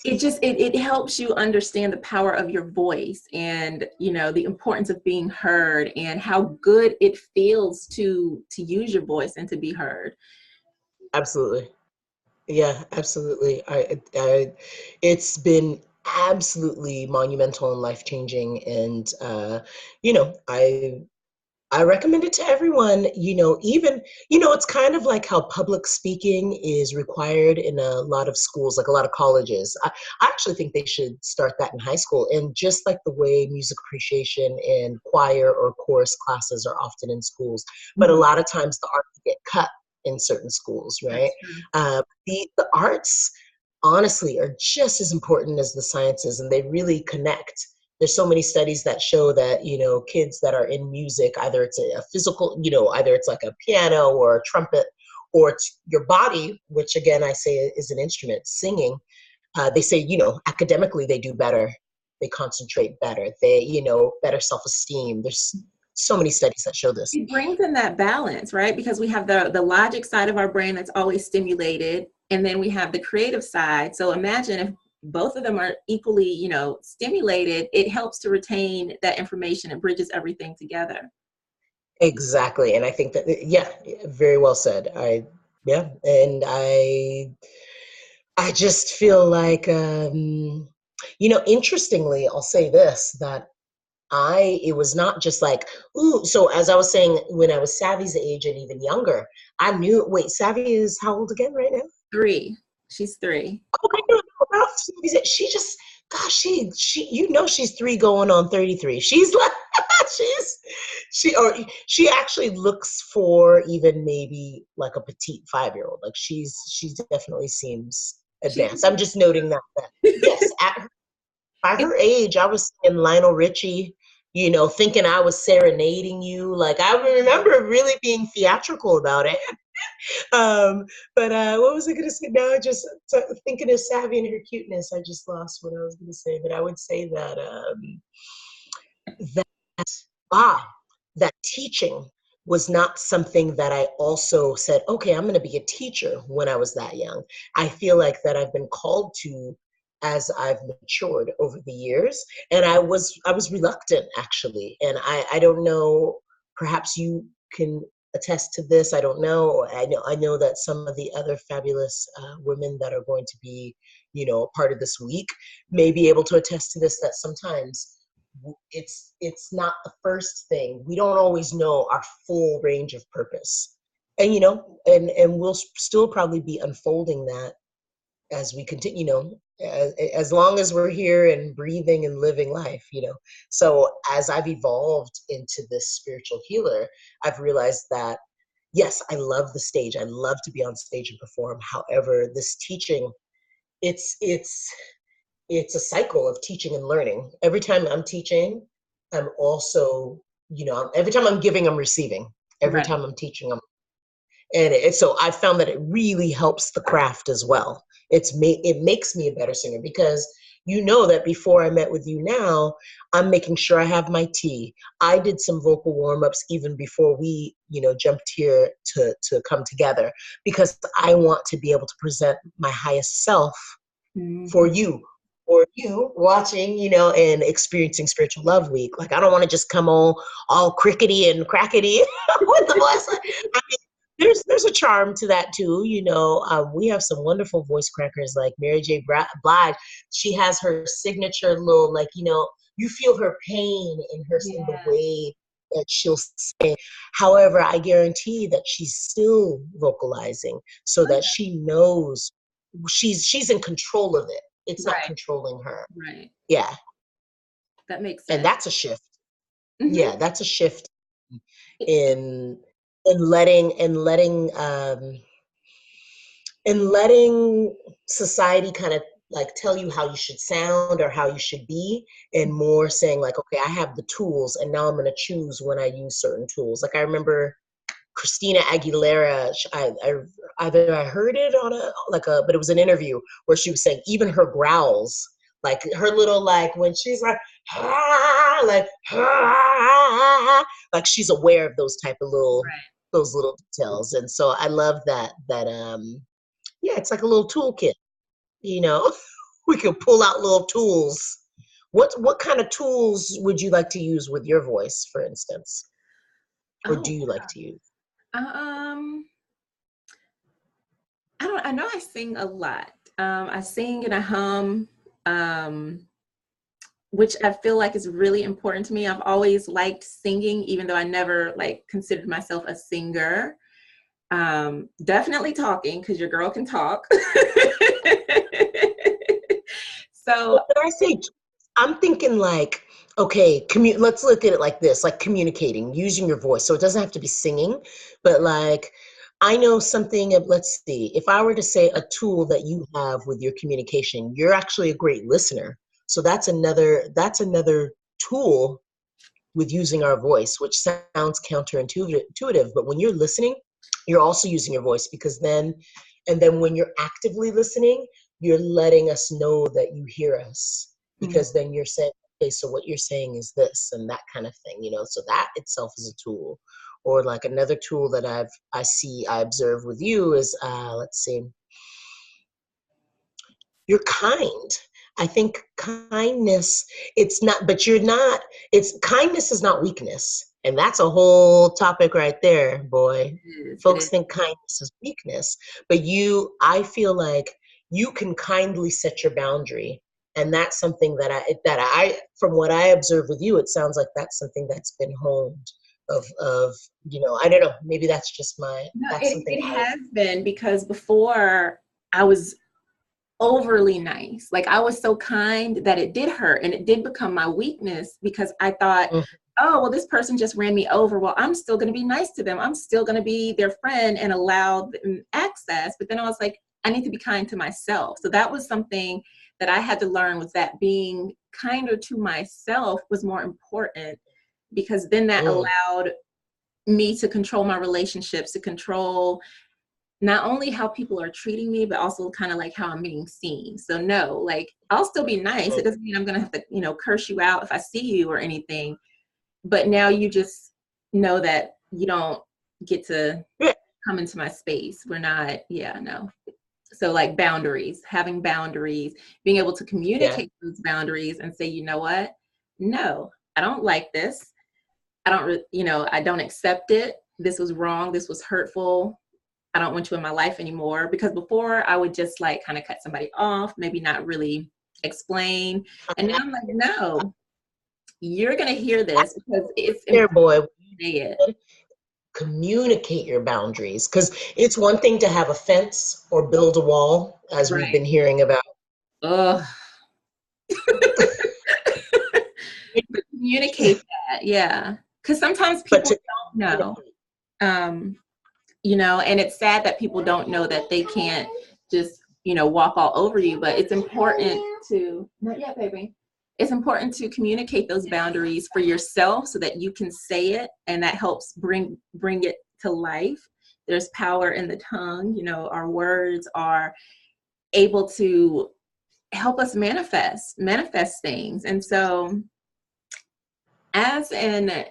It helps you understand the power of your voice, and the importance of being heard, and how good it feels to use your voice and to be heard. Absolutely. Yeah, absolutely. It's been absolutely monumental and life-changing, and I recommend it to everyone. Even it's kind of like how public speaking is required in a lot of schools, like a lot of colleges. I actually think they should start that in high school, and just like the way music appreciation and choir or chorus classes are often in schools, but a lot of times the arts get cut in certain schools, right? The arts, honestly, are just as important as the sciences, and they really connect. There's so many studies that show that, kids that are in music, either it's a physical, either it's like a piano or a trumpet, or it's your body, which again, I say is an instrument, singing. They say, academically they do better. They concentrate better. They, better self-esteem. There's so many studies that show this. It brings in that balance, right? Because we have the logic side of our brain that's always stimulated, and then we have the creative side. So imagine if both of them are equally, stimulated, it helps to retain that information and bridges everything together. Exactly. And I think that, yeah, very well said. And I just feel like, interestingly, I'll say this, that it was not just like, ooh, so as I was saying, when I was Savvy's age and even younger, I knew, wait, Savvy is how old again right now? 3. She's 3. Oh, I know about Savvy's age. She just, gosh, she's 3 going on 33. She's like, she actually looks for even maybe like a petite 5-year-old. Like she definitely seems advanced. I'm just noting that yes, by her age, I was seeing Lionel Richie, thinking I was serenading you. Like I remember really being theatrical about it. What was I going to say? Now I just thinking of Savvi and her cuteness. I just lost what I was going to say. But I would say that that ah that teaching was not something that I also said, okay, I'm going to be a teacher when I was that young. I feel like that I've been called to as I've matured over the years. And I was reluctant actually. And I don't know, perhaps you can attest to this. I don't know. I know that some of the other fabulous women that are going to be, part of this week may be able to attest to this, that sometimes it's not the first thing. We don't always know our full range of purpose. And and we'll still probably be unfolding that as we continue, as long as we're here and breathing and living life. So as I've evolved into this spiritual healer, I've realized that yes, I love the stage. I love to be on stage and perform. However, this teaching, it's a cycle of teaching and learning. Every time I'm teaching, I'm also, every time I'm giving, I'm receiving. Every Right. time I'm teaching, so I found that it really helps the craft as well. It makes me a better singer because that before I met with you now, I'm making sure I have my tea. I did some vocal warm-ups even before we, jumped here to come together, because I want to be able to present my highest self for Mhm. you, watching, and experiencing Spiritual Love Week. Like, I don't want to just come all crickety and crackety with the voice. I mean, there's a charm to that too. We have some wonderful voice crackers like Mary J. Blige. She has her signature little, like, you feel her pain in the Yeah. way that she'll sing. However, I guarantee that she's still vocalizing so Oh, that she knows she's in control of it. It's yeah. not Right. controlling her. Right. Yeah. That makes And sense. that's a shift. Hmm. Yeah, that's a shift in letting society kind of like tell you how you should sound or how you should be, and more saying like, okay, I have the tools and now I'm going to choose when I use certain tools. Like, I remember Christina Aguilera, either I heard it on but it was an interview where she was saying even her growls, like her little, like when she's like, ah, like, ah, like she's aware of Right. those little details. And so I love that yeah, it's like a little toolkit, you know. We can pull out little tools. What kind of tools would you like to use with your voice, for instance? Or Oh, do you like to use? um, I know I sing a lot. I sing and I hum, um, which I feel like is really important to me. I've always liked singing, even though I never like considered myself a singer. Definitely talking, because your girl can talk. So, Well, when I say, I'm thinking like, okay, let's look at it like this, like communicating, using your voice. So it doesn't have to be singing, but like, I know something of, let's see, if I were to say a tool that you have with your communication, you're actually a great listener. So that's another tool with using our voice, which sounds counterintuitive, but when you're listening, you're also using your voice, because then when you're actively listening, you're letting us know that you hear us, mm, because then you're saying, okay, so what you're saying is this and that kind of thing. So that itself is a tool. Or like another tool that I observe with you is, let's see, you're kind. I think kindness, it's not, but you're not, it's kindness is not weakness. And that's a whole topic right there, boy. it is. Folks think kindness is weakness, but I feel like you can kindly set your boundary. And that's something from what I observe with you, it sounds like that's something that's been honed of, I don't know, maybe No, that's it, something it I've, has been, because before I was overly nice. Like, I was so kind that it did hurt, and it did become my weakness, because I thought, mm, oh, well, this person just ran me over. Well, I'm still going to be nice to them. I'm still going to be their friend and allow them access. But then I was like, I need to be kind to myself. So that was something that I had to learn, was that being kinder to myself was more important, because then that mm, allowed me to control my relationships, to control not only how people are treating me, but also kind of like how I'm being seen. So no, like I'll still be nice. It doesn't mean I'm gonna have to, you know, curse you out if I see you or anything. But now you just know that you don't get to Yeah. come into my space. We're not, yeah, no. So like boundaries, having boundaries, being able to Yeah. communicate those boundaries and say, you know what? No, I don't like this. I don't, you know, I don't accept it. This was wrong. This was hurtful. I don't want you in my life anymore. Because before I would just like kind of cut somebody off, maybe not really explain. And now I'm like, no, you're going to hear this because it's Here, important boy, to say it. communicate your boundaries, because it's one thing to have a fence or build a wall, as we've Right. been hearing about. Ugh. But communicate that, yeah. Because sometimes But people to don't know. You know, and it's sad that people don't know that they can't just, you know, walk all over you, but it's important to, not yet, baby. It's important to communicate those boundaries for yourself so that you can say it, and that helps bring it to life. There's power in the tongue. You know, our words are able to help us manifest things. And so as an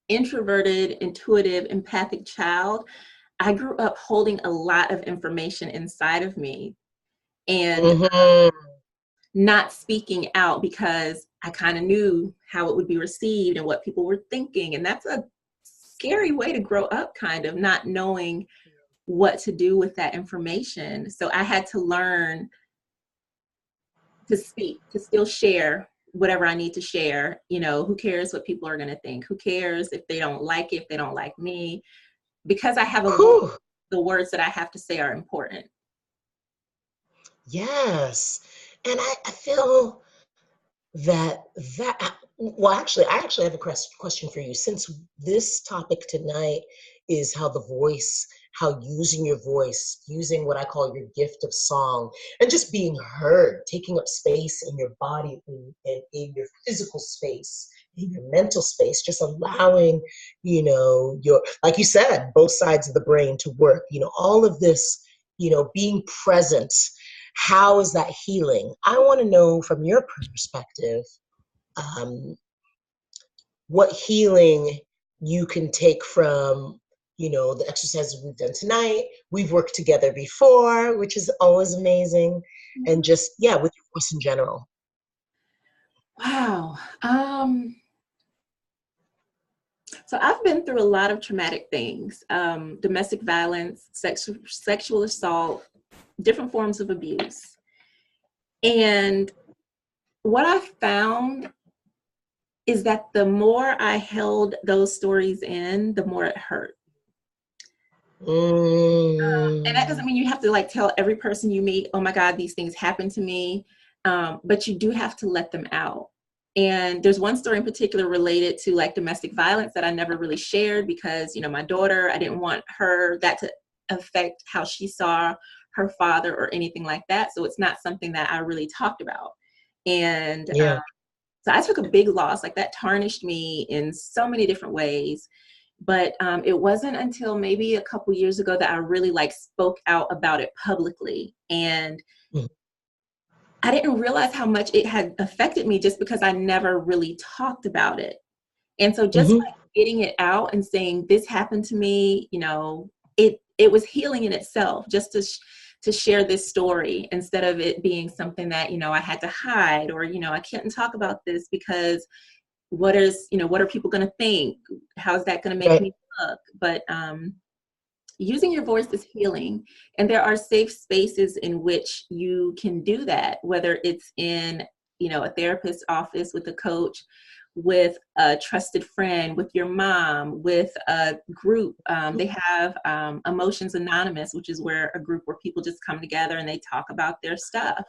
introverted, intuitive, empathic child, I grew up holding a lot of information inside of me and Mhm. not speaking out because I kind of knew how it would be received and what people were thinking. And that's a scary way to grow up, kind of not knowing what to do with that information. So I had to learn to speak, to still share whatever I need to share. You know, who cares what people are going to think? Who cares if they don't like it, if they don't like me? Because I have a voice, Whew. the words that I have to say are important. Yes. And I feel that well, actually, I actually have a question for you. Since this topic tonight is how the voice, how using your voice, using what I call your gift of song, and just being heard, taking up space in your body, in your physical space, in your mental space, just allowing, your, like you said, both sides of the brain to work, all of this, being present. How is that healing? I want to know from your perspective, um, what healing you can take from, the exercises we've done tonight. We've worked together before, which is always amazing. And just, yeah, with your voice in general. Wow. So I've been through a lot of traumatic things, domestic violence, sexual assault, different forms of abuse. And what I found is that the more I held those stories in, the more it hurt. And that doesn't Mm. mean you have to like tell every person you meet, oh my God, these things happened to me. But you do have to let them out. And there's one story in particular related to like domestic violence that I never really shared because, my daughter, I didn't want that to affect how she saw her father or anything like that. So it's not something that I really talked about. And Yeah. so I took a big loss, like that tarnished me in so many different ways. But it wasn't until maybe a couple years ago that I really like spoke out about it publicly. And Mm. I didn't realize how much it had affected me just because I never really talked about it. And so just Mm-hmm. like getting it out and saying this happened to me, it was healing in itself just to share this story instead of it being something that, I had to hide or, I couldn't talk about this because what are people going to think? How's that going to make Right. me look? But using your voice is healing. And there are safe spaces in which you can do that, whether it's in, a therapist's office with a coach, with a trusted friend, with your mom, with a group. They have Emotions Anonymous, which is a group where people just come together and they talk about their stuff.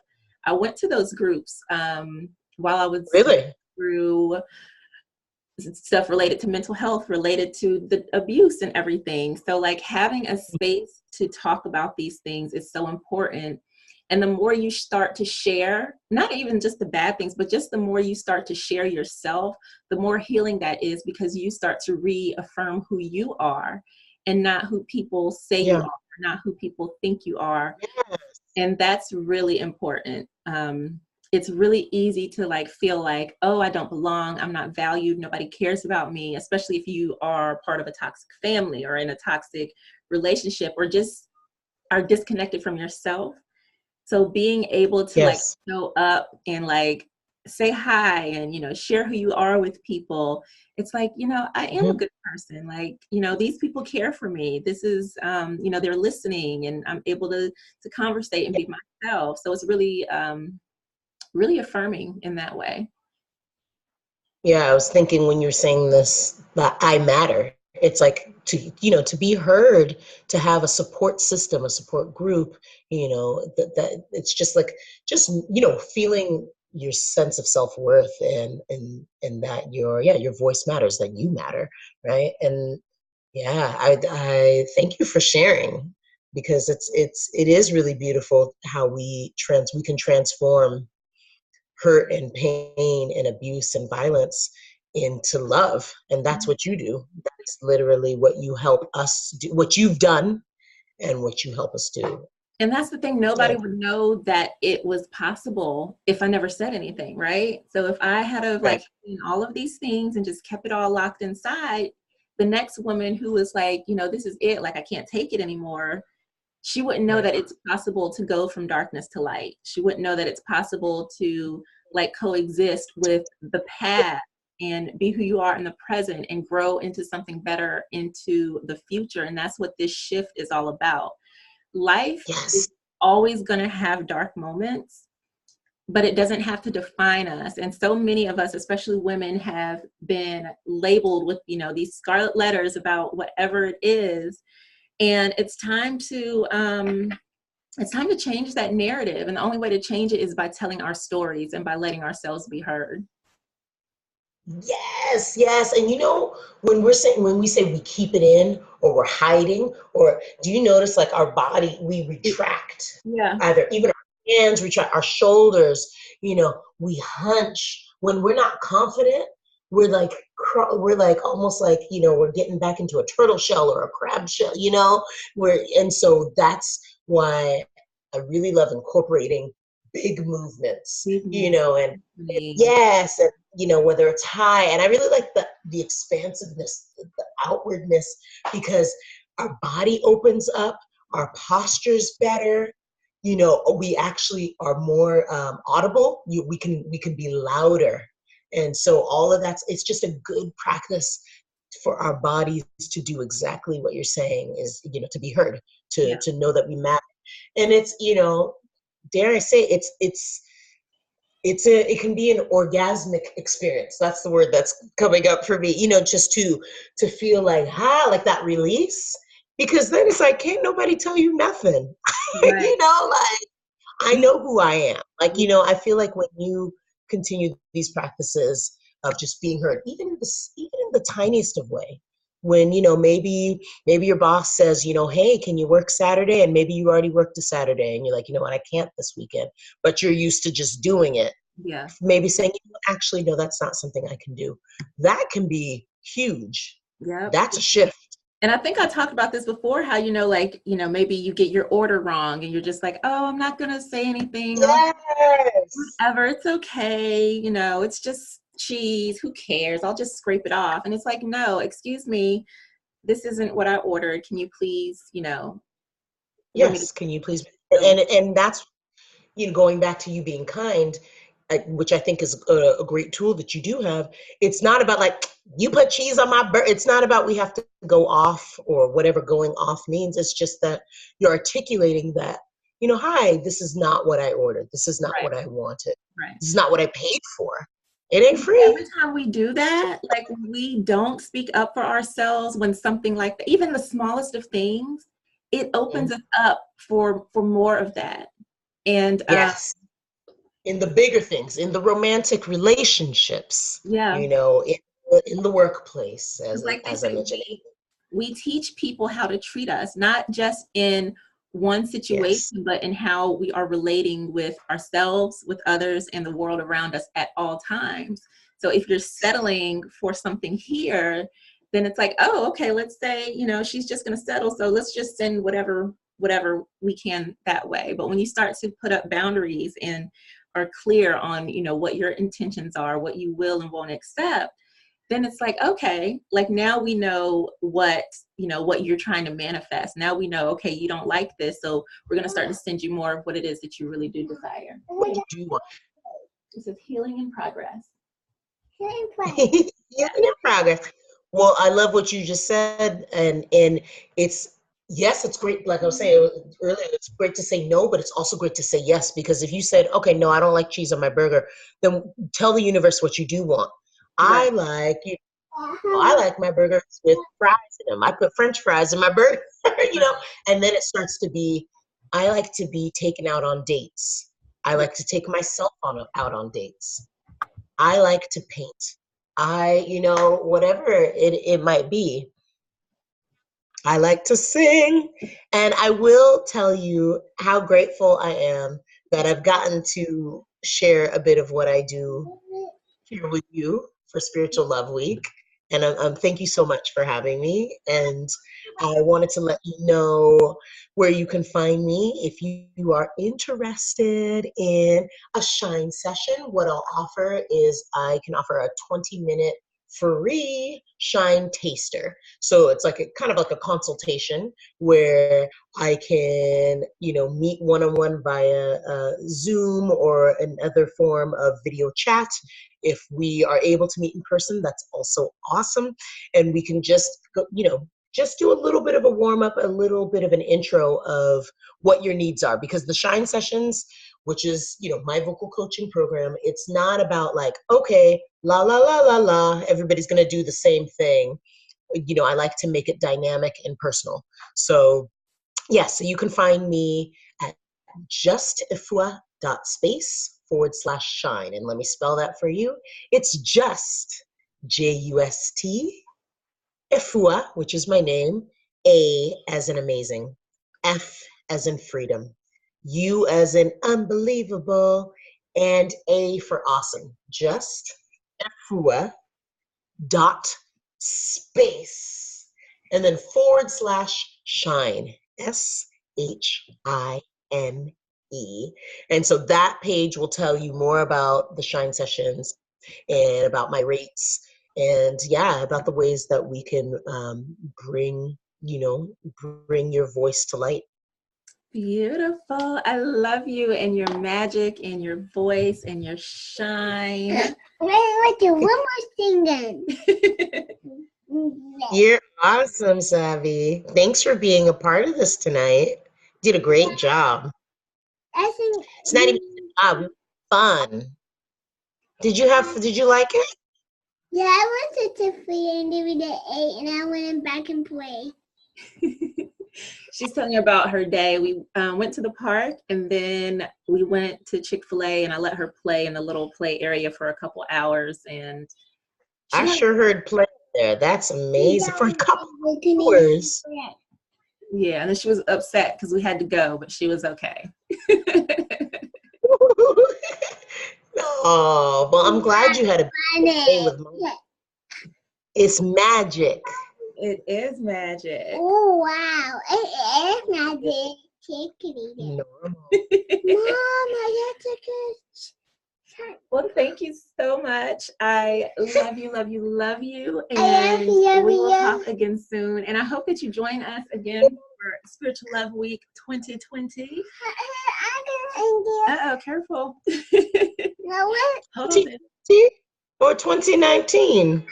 I went to those groups while I was Really? through stuff related to mental health, related to the abuse and everything. So like having a space to talk about these things is so important. And the more you start to share, not even just the bad things, but just the more you start to share yourself, the more healing that is, because you start to reaffirm who you are and not who people say you Yeah. are. You're not who people think you are. Yes. And that's really important. It's really easy to like feel like, oh, I don't belong. I'm not valued. Nobody cares about me, especially if you are part of a toxic family or in a toxic relationship or just are disconnected from yourself. So being able to like Yes. show up and like say hi and, you know, share who you are with people. It's like, you know, I am a Mhm. good person. Like, you know, these people care for me. This is, you know, they're listening and I'm able to conversate and be myself. So it's really, really affirming in that way. Yeah, I was thinking when you're saying this that I matter. It's like to be heard, to have a support system, a support group, that it's just like feeling your sense of self-worth and that your voice matters, that you matter, right? And yeah, I thank you for sharing because it is really beautiful how we can transform hurt and pain and abuse and violence into love. And that's what you do. That's literally what you help us do, what you've done and what you help us do. And that's the thing, Yeah. nobody would know that it was possible if I never said anything, right? So if I had of Right. like seen all of these things and just kept it all locked inside, the next woman who was like, you know, this is it, like I can't take it anymore, she wouldn't know Right. that it's possible to go from darkness to light. She wouldn't know that it's possible to like coexist with the past and be who you are in the present and grow into something better into the future. And that's what this shift is all about. Life is Yes. always going to have dark moments, but it doesn't have to define us. And so many of us, especially women, have been labeled with, you know, these scarlet letters about whatever it is. And it's time to change that narrative. And the only way to change it is by telling our stories and by letting ourselves be heard. Yes, yes. And when we say we keep it in or we're hiding, or do you notice like our body, we retract, Yeah. either even our hands retract, our shoulders, we hunch. When we're not confident, we're like almost like, we're getting back into a turtle shell or a crab shell, and so that's why I really love incorporating big movements, and yes, and whether it's high, and I really like the expansiveness, the outwardness, because our body opens up, our posture's better. We actually are more audible. We can be louder, and so all of it's just a good practice for our bodies to do exactly what you're saying is to be heard, Yeah. to know that we matter, and it's dare I say it can be an orgasmic experience. That's the word that's coming up for me, just to feel like like that release, because then it's like can't nobody tell you nothing. Right. Like I know who I am. Like, I feel like when you continue these practices of just being heard, even in the tiniest of way, when, maybe your boss says, hey, can you work Saturday? And maybe you already worked a Saturday and you're like, you know what, I can't this weekend, but you're used to just doing it. Yeah. Maybe saying, actually, no, that's not something I can do. That can be huge. Yep. That's a shift. And I think I talked about this before, how, like, maybe you get your order wrong and you're just like, oh, I'm not going to say anything. Yes. Whatever, it's okay. It's just cheese. Who cares? I'll just scrape it off. And it's like, no, excuse me. This isn't what I ordered. Can you please, let me Yes. Can you please? know? And that's, going back to you being kind, which I think is a great tool that you do have. It's not about like, you put cheese on my burger. It's not about we have to go off or whatever going off means. It's just that you're articulating that, hi, this is not what I ordered. This is not Right. what I wanted. Right. This is not what I paid for. It ain't free. Every time we do that, like we don't speak up for ourselves when something like that, even the smallest of things, it opens us up for more of that. And Yes. In the bigger things, in the romantic relationships, yeah, in the workplace, because like they as I say, mentioned. we teach people how to treat us, not just in one Yes. situation, but in how we are relating with ourselves, with others, and the world around us at all times. So if you're settling for something here, then it's like, oh, okay, let's say, she's just going to settle. So let's just send whatever whatever we can that way. But when you start to put up boundaries and are clear on, you know, what your intentions are, what you will and won't accept, then it's like, okay, like now we know what, you know, what you're trying to manifest. Now we know, okay, you don't like this, so we're going to start to send you more of what it is that you really do desire. What you do want. This is healing in progress. Healing progress. Healing in progress. Well, I love what you just said, and it's, yes, it's great. Like I was saying earlier, it's great to say no, but it's also great to say yes, because if you said, okay, no, I don't like cheese on my burger, then tell the universe what you do want. Right. I like my burgers with fries in them. I put French fries in my burger, you know, and then it starts to be, I like to be taken out on dates. I like to take myself out on dates. I like to paint. You know, whatever it might be. I like to sing. And I will tell you how grateful I am that I've gotten to share a bit of what I do here with you for Spiritual Love Week. And thank you so much for having me. And I wanted to let you know where you can find me if you are interested in a Shine session. What I'll offer is I can offer a 20-minute free Shine taster. So it's like kind of like a consultation where I can, you know, meet one-on-one via Zoom or another form of video chat. If we are able to meet in person, that's also awesome. And we can just go, you know, just do a little bit of a warm up, a little bit of an intro of what your needs are, because the Shine sessions, which is, you know, my vocal coaching program, it's not about like, okay, la, la, la, la, la, everybody's going to do the same thing. You know, I like to make it dynamic and personal. So yeah, so you can find me at justifua.space/shine. And let me spell that for you. It's just, J-U-S-T, Afua, which is my name, A as in amazing, F as in freedom, U as in unbelievable, and A for awesome. Just Afua.space. And then /shine, S-H-I-N-E. And so that page will tell you more about the Shine sessions and about my rates, and yeah, about the ways that we can bring your voice to light. Beautiful. I love you and your magic and your voice and your shine. Let's do one more thing then. You're awesome, Savvi. Thanks for being a part of this tonight. Did a great job. I think It's not even a job, it was fun. Did you like it? yeah, I went to free and did the 8 and I went back and play. She's telling you about her day. We went to the park and then we went to Chick-fil-A and I let her play in the little play area for a couple hours. And I sure heard play there. That's amazing. For a couple hours. Yeah, and then she was upset because we had to go, but she was okay. Oh, well, I'm glad you had a good day with Mom. It's magic. It is magic. Oh, wow. It is magic. Take it easy. Normal. Mom, I have to Well, thank you so much. I love you, love you, love you. And love you, we will love you. talk again soon. And I hope that you join us again for Spiritual Love Week 2020. Uh-oh, careful. No, what? Hold on. 2020 or 2019? I know.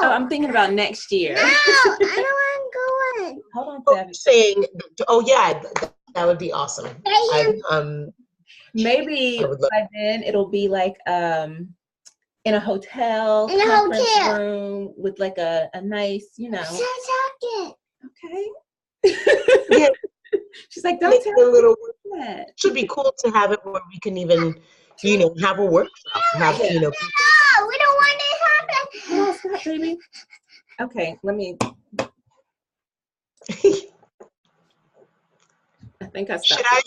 Oh, I'm thinking about next year. No, I don't want to go on. Hold on, Oh, Savvi. saying, oh yeah, that would be awesome. Maybe I would love by then it'll be like in a hotel, In a conference hotel. room with like a nice, you know. Okay. Yeah. She's like, don't Make tell it a little. that. Should be cool to have it where we can even, you know, have a workshop. Have Yeah. you know. No, we don't want this to happen. Oh, stop, baby. Okay, let me. I think I stopped. Should I